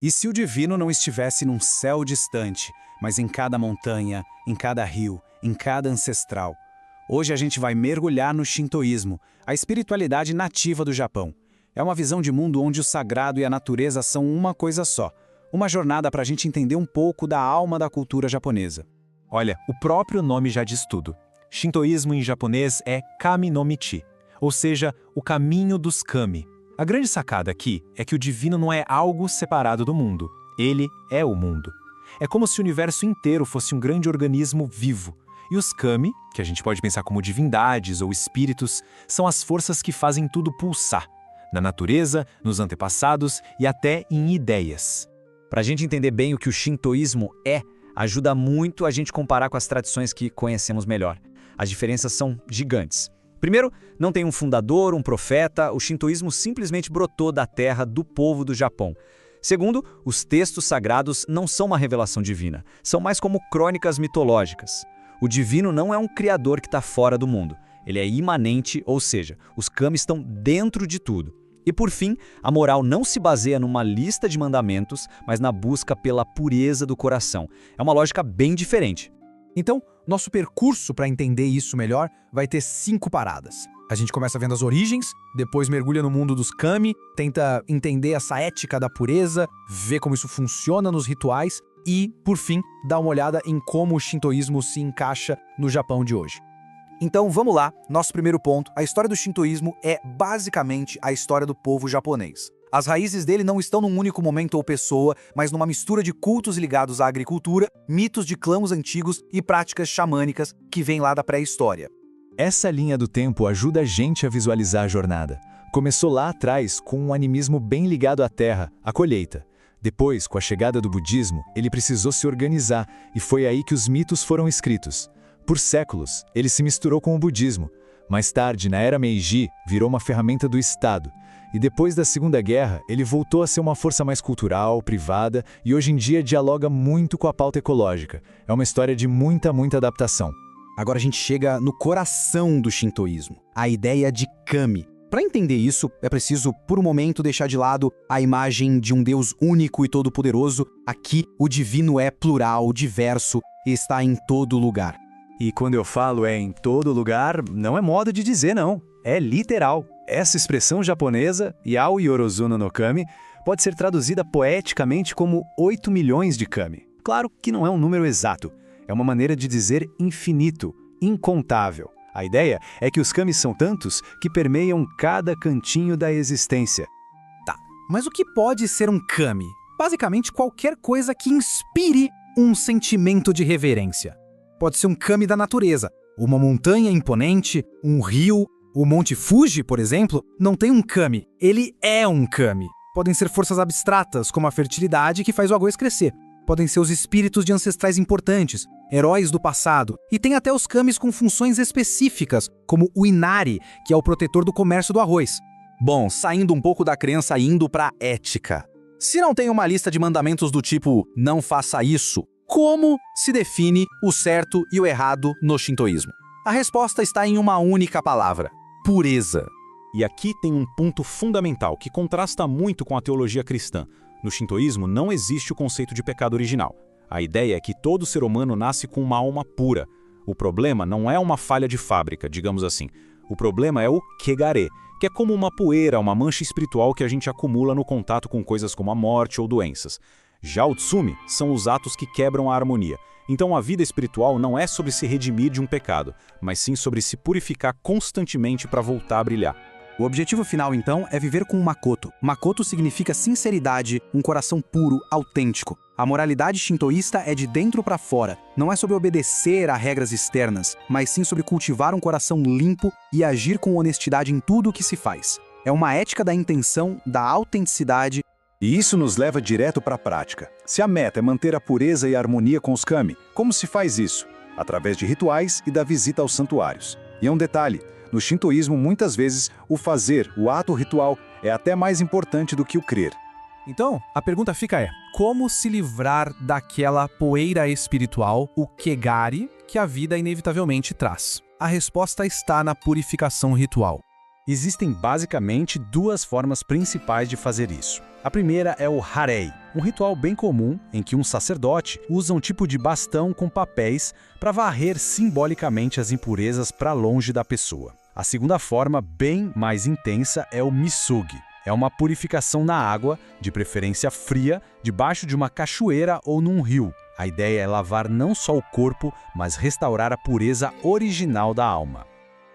E se o divino não estivesse num céu distante, mas em cada montanha, em cada rio, em cada ancestral? Hoje a gente vai mergulhar no Shintoísmo, a espiritualidade nativa do Japão. É uma visão de mundo onde o sagrado e a natureza são uma coisa só. Uma jornada para a gente entender um pouco da alma da cultura japonesa. Olha, o próprio nome já diz tudo. Shintoísmo em japonês é Kami no Michi, ou seja, o caminho dos kami. A grande sacada aqui é que o divino não é algo separado do mundo. Ele é o mundo. É como se o universo inteiro fosse um grande organismo vivo. E os kami, que a gente pode pensar como divindades ou espíritos, são as forças que fazem tudo pulsar. Na natureza, nos antepassados e até em ideias. Para a gente entender bem o que o Shintoísmo ajuda muito a gente comparar com as tradições que conhecemos melhor. As diferenças são gigantes. Primeiro, não tem um fundador, um profeta, o Shintoísmo simplesmente brotou da terra do povo do Japão. Segundo, os textos sagrados não são uma revelação divina, são mais como crônicas mitológicas. O divino não é um criador que está fora do mundo, ele é imanente, ou seja, os kami estão dentro de tudo. E por fim, a moral não se baseia numa lista de mandamentos, mas na busca pela pureza do coração. É uma lógica bem diferente. Então, nosso percurso para entender isso melhor vai ter 5 paradas. A gente começa vendo as origens, depois mergulha no mundo dos kami, tenta entender essa ética da pureza, ver como isso funciona nos rituais e, por fim, dá uma olhada em como o shintoísmo se encaixa no Japão de hoje. Então vamos lá, nosso primeiro ponto, a história do shintoísmo é basicamente a história do povo japonês. As raízes dele não estão num único momento ou pessoa, mas numa mistura de cultos ligados à agricultura, mitos de clãs antigos e práticas xamânicas que vêm lá da pré-história. Essa linha do tempo ajuda a gente a visualizar a jornada. Começou lá atrás com um animismo bem ligado à terra, à colheita. Depois, com a chegada do budismo, ele precisou se organizar e foi aí que os mitos foram escritos. Por séculos, ele se misturou com o budismo. Mais tarde, na era Meiji, virou uma ferramenta do Estado. E depois da Segunda Guerra, ele voltou a ser uma força mais cultural, privada, e hoje em dia dialoga muito com a pauta ecológica. É uma história de muita adaptação. Agora a gente chega no coração do shintoísmo, a ideia de kami. Para entender isso, é preciso, por um momento, deixar de lado a imagem de um Deus único e todo-poderoso. Aqui, o divino é plural, diverso e está em todo lugar. E quando eu falo em todo lugar, não é modo de dizer não, é literal. Essa expressão japonesa, Yao Yorozuno no Kami, pode ser traduzida poeticamente como 8 milhões de kami. Claro que não é um número exato, é uma maneira de dizer infinito, incontável. A ideia é que os kami são tantos que permeiam cada cantinho da existência. Tá, mas o que pode ser um kami? Basicamente qualquer coisa que inspire um sentimento de reverência. Pode ser um kami da natureza, uma montanha imponente, um rio. O Monte Fuji, por exemplo, não tem um kami, ele é um kami. Podem ser forças abstratas, como a fertilidade que faz o arroz crescer. Podem ser os espíritos de ancestrais importantes, heróis do passado. E tem até os kamis com funções específicas, como o Inari, que é o protetor do comércio do arroz. Bom, saindo um pouco da crença e indo para a ética. Se não tem uma lista de mandamentos do tipo, não faça isso, como se define o certo e o errado no shintoísmo? A resposta está em uma única palavra: pureza. E aqui tem um ponto fundamental que contrasta muito com a teologia cristã. No shintoísmo não existe o conceito de pecado original. A ideia é que todo ser humano nasce com uma alma pura. O problema não é uma falha de fábrica, digamos assim. O problema é o kegare, que é como uma poeira, uma mancha espiritual que a gente acumula no contato com coisas como a morte ou doenças. Já o tsumi são os atos que quebram a harmonia. Então a vida espiritual não é sobre se redimir de um pecado, mas sim sobre se purificar constantemente para voltar a brilhar. O objetivo final, então, é viver com o Makoto. Makoto significa sinceridade, um coração puro, autêntico. A moralidade shintoísta é de dentro para fora. Não é sobre obedecer a regras externas, mas sim sobre cultivar um coração limpo e agir com honestidade em tudo o que se faz. É uma ética da intenção, da autenticidade. E isso nos leva direto para a prática. Se a meta é manter a pureza e a harmonia com os kami, como se faz isso? Através de rituais e da visita aos santuários. E é um detalhe, no shintoísmo muitas vezes o fazer, o ato ritual, é até mais importante do que o crer. Então, a pergunta fica como se livrar daquela poeira espiritual, o kegari, que a vida inevitavelmente traz? A resposta está na purificação ritual. Existem basicamente 2 formas principais de fazer isso. A primeira é o harei, um ritual bem comum em que um sacerdote usa um tipo de bastão com papéis para varrer simbolicamente as impurezas para longe da pessoa. A segunda forma, bem mais intensa, é o misugi. É uma purificação na água, de preferência fria, debaixo de uma cachoeira ou num rio. A ideia é lavar não só o corpo, mas restaurar a pureza original da alma.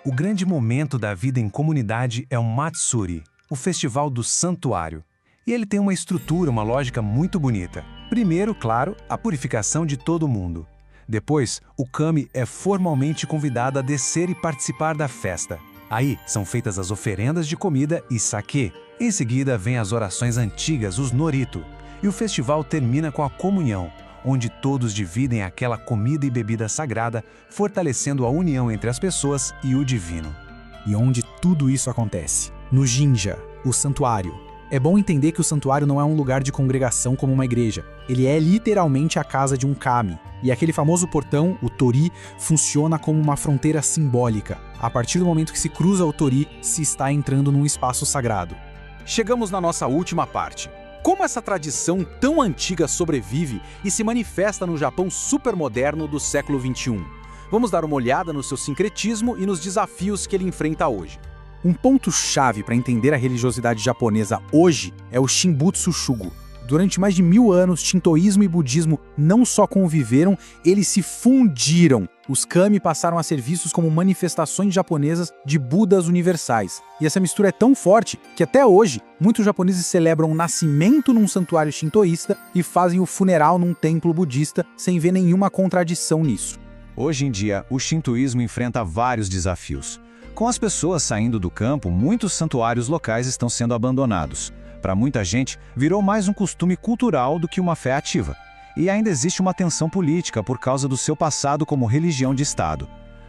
O grande momento da vida em comunidade é o Matsuri, o festival do santuário. E ele tem uma estrutura, uma lógica muito bonita. Primeiro, claro, a purificação de todo mundo. Depois, o kami é formalmente convidado a descer e participar da festa. Aí, são feitas as oferendas de comida e sake. Em seguida, vêm as orações antigas, os norito. E o festival termina com a comunhão, onde todos dividem aquela comida e bebida sagrada, fortalecendo a união entre as pessoas e o divino. E onde tudo isso acontece? No Jinja, o santuário. É bom entender que o santuário não é um lugar de congregação como uma igreja. Ele é literalmente a casa de um kami. E aquele famoso portão, o tori, funciona como uma fronteira simbólica. A partir do momento que se cruza o tori, se está entrando num espaço sagrado. Chegamos na nossa última parte. Como essa tradição tão antiga sobrevive e se manifesta no Japão supermoderno do século XXI? Vamos dar uma olhada no seu sincretismo e nos desafios que ele enfrenta hoje. Um ponto-chave para entender a religiosidade japonesa hoje é o Shinbutsu Shugo. Durante mais de 1000 anos, shintoísmo e budismo não só conviveram, eles se fundiram. Os kami passaram a ser vistos como manifestações japonesas de Budas universais. E essa mistura é tão forte que até hoje, muitos japoneses celebram o nascimento num santuário shintoísta e fazem o funeral num templo budista sem ver nenhuma contradição nisso. Hoje em dia, o shintoísmo enfrenta vários desafios. Com as pessoas saindo do campo, muitos santuários locais estão sendo abandonados. Para muita gente, virou mais um costume cultural do que uma fé ativa. E ainda existe uma tensão política por causa do seu passado como religião de Estado.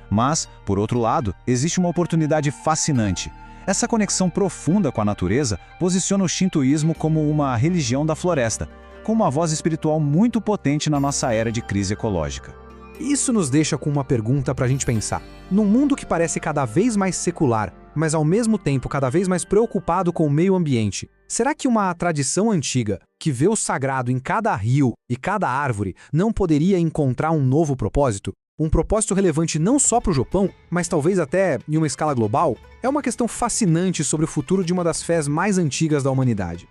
Mas, por outro lado, existe uma oportunidade fascinante. Essa conexão profunda com a natureza posiciona o shintoísmo como uma religião da floresta, com uma voz espiritual muito potente na nossa era de crise ecológica. Isso nos deixa com uma pergunta para a gente pensar. Num mundo que parece cada vez mais secular, mas ao mesmo tempo cada vez mais preocupado com o meio ambiente, será que uma tradição antiga, que vê o sagrado em cada rio e cada árvore, não poderia encontrar um novo propósito? Um propósito relevante não só para o Japão, mas talvez até em uma escala global? É uma questão fascinante sobre o futuro de uma das fés mais antigas da humanidade.